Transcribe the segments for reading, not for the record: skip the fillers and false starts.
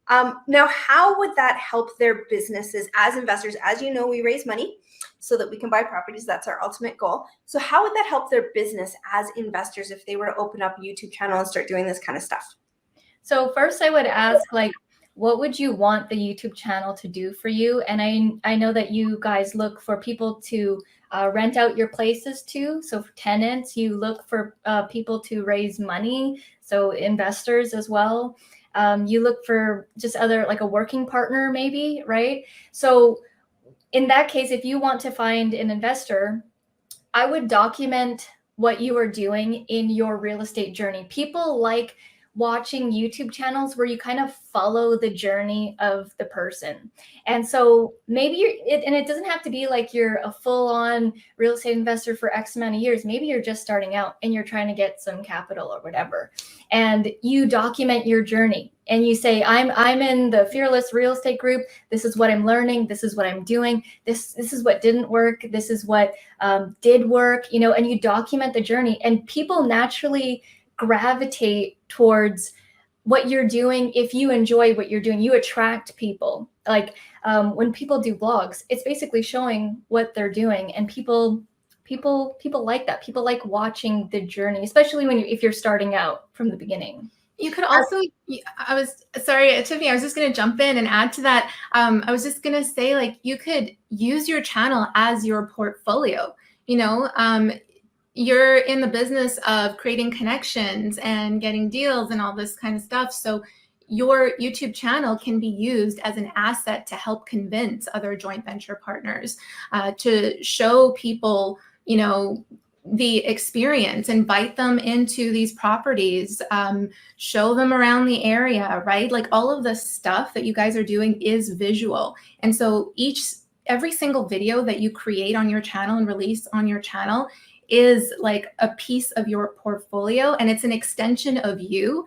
Now, how would that help their businesses as investors? As you know, we raise money so that we can buy properties. That's our ultimate goal. So how would that help their business as investors if they were to open up a YouTube channel and start doing this kind of stuff? So first I would ask, like, what would you want the YouTube channel to do for you? And I know that you guys look for people to rent out your places to. So for tenants, you look for people to raise money. So investors as well. You look for just other, like a working partner maybe, right? So in that case, if you want to find an investor, I would document what you are doing in your real estate journey. People like watching YouTube channels where you kind of follow the journey of the person. And so maybe and it doesn't have to be like you're a full-on real estate investor for X amount of years. Maybe you're just starting out and you're trying to get some capital or whatever. And you document your journey and you say, I'm in the Fearless Real Estate Group. This is what I'm learning. This is what I'm doing. This is what didn't work. This is what did work, and you document the journey, and people naturally gravitate towards what you're doing. If you enjoy what you're doing, you attract people. Like when people do vlogs, it's basically showing what they're doing, and people like that. People like watching the journey, especially if you're starting out from the beginning. You could also, sorry, Tiffany, I was just going to jump in and add to that. I was just going to say, like, you could use your channel as your portfolio. You're in the business of creating connections and getting deals and all this kind of stuff. So your YouTube channel can be used as an asset to help convince other joint venture partners, to show people, the experience, invite them into these properties, show them around the area, right? Like all of the stuff that you guys are doing is visual. And so every single video that you create on your channel and release on your channel is like a piece of your portfolio, and it's an extension of you.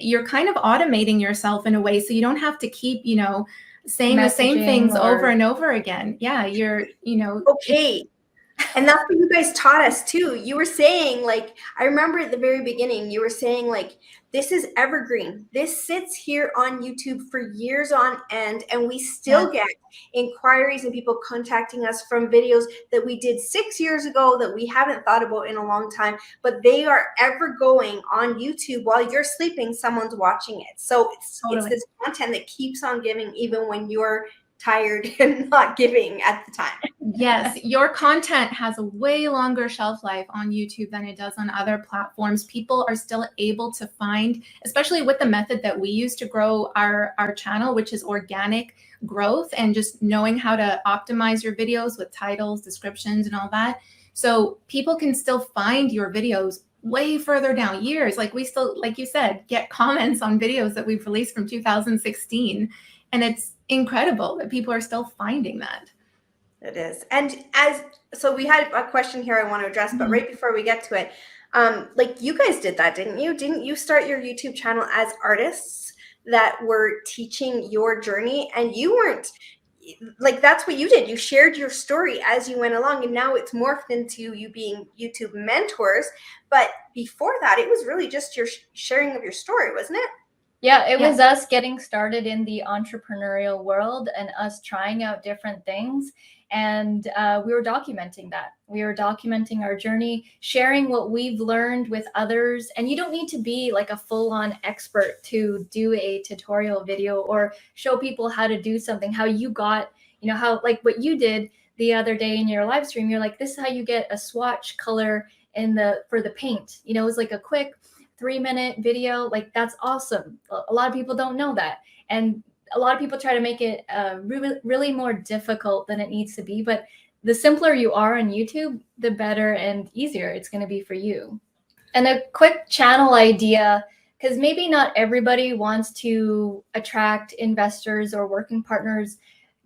You're kind of automating yourself in a way, so you don't have to keep, saying the same things over and over again. Yeah, Okay. And that's what you guys taught us too. You were saying, like, I remember at the very beginning, you were saying, like, this is evergreen. This sits here on YouTube for years on end, and we still get inquiries and people contacting us from videos that we did 6 years ago that we haven't thought about in a long time, but they are ever going on YouTube. While you're sleeping, someone's watching it. So it's this content that keeps on giving even when you're tired and not giving at the time. Yes, your content has a way longer shelf life on YouTube than it does on other platforms. People are still able to find, especially with the method that we use to grow our channel, which is organic growth and just knowing how to optimize your videos with titles, descriptions, and all that. So people can still find your videos way further down years. Like we still, like you said, get comments on videos that we've released from 2016. And it's incredible that people are still finding that. It is. And so we had a question here I want to address, but right before we get to it, like you guys did that, didn't you? Didn't you start your YouTube channel as artists that were teaching your journey? And you weren't, like, that's what you did. You shared your story as you went along, and now it's morphed into you being YouTube mentors. But before that, it was really just your sharing of your story, wasn't it? Yeah, it was us getting started in the entrepreneurial world and us trying out different things. And we were documenting that. We were documenting our journey, sharing what we've learned with others. And you don't need to be like a full-on expert to do a tutorial video or show people how to do something, how you got, how, like what you did the other day in your live stream. You're like, this is how you get a swatch color for the paint. It was like a quick 3-minute video. Like, that's awesome. A lot of people don't know that. And a lot of people try to make it really, really more difficult than it needs to be. But the simpler you are on YouTube, the better and easier it's going to be for you. And a quick channel idea, because maybe not everybody wants to attract investors or working partners.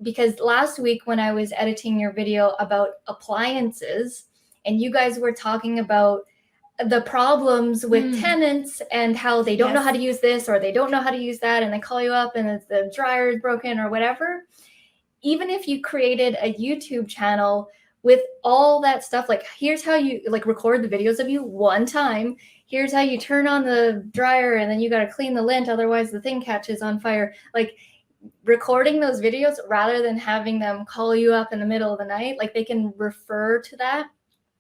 Because last week when I was editing your video about appliances, and you guys were talking about the problems with tenants and how they don't know how to use this or they don't know how to use that, and they call you up and the dryer is broken or whatever. Even if you created a YouTube channel with all that stuff, like here's how you like record the videos of you one time. Here's how you turn on the dryer, and then you got to clean the lint, otherwise the thing catches on fire. Like recording those videos rather than having them call you up in the middle of the night, like they can refer to that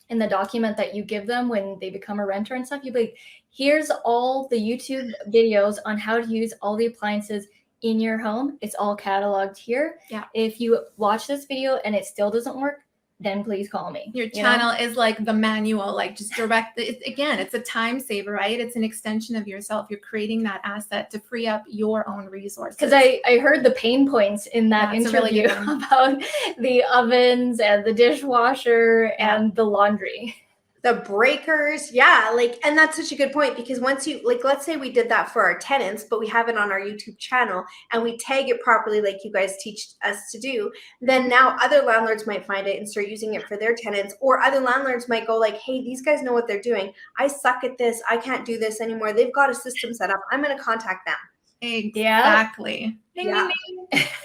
in the document that you give them when they become a renter and stuff. You'd be like, here's all the YouTube videos on how to use all the appliances in your home. It's all cataloged here. Yeah. If you watch this video and it still doesn't work, then please call me. Your you know? channel is like the manual, like just direct. Again, it's a time saver, right? It's an extension of yourself. You're creating that asset to free up your own resources. Because I heard the pain points in that That's a really interview good one. about the ovens and the dishwasher and the laundry. The breakers, yeah, like, and that's such a good point, because once you, like, let's say we did that for our tenants, but we have it on our YouTube channel and we tag it properly like you guys teach us to do, then now other landlords might find it and start using it for their tenants, or other landlords might go like, hey, these guys know what they're doing. I suck at this. I can't do this anymore. They've got a system set up. I'm going to contact them. Exactly. Ding, Yeah.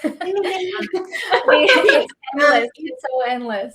ding, ding. It's endless. It's so endless.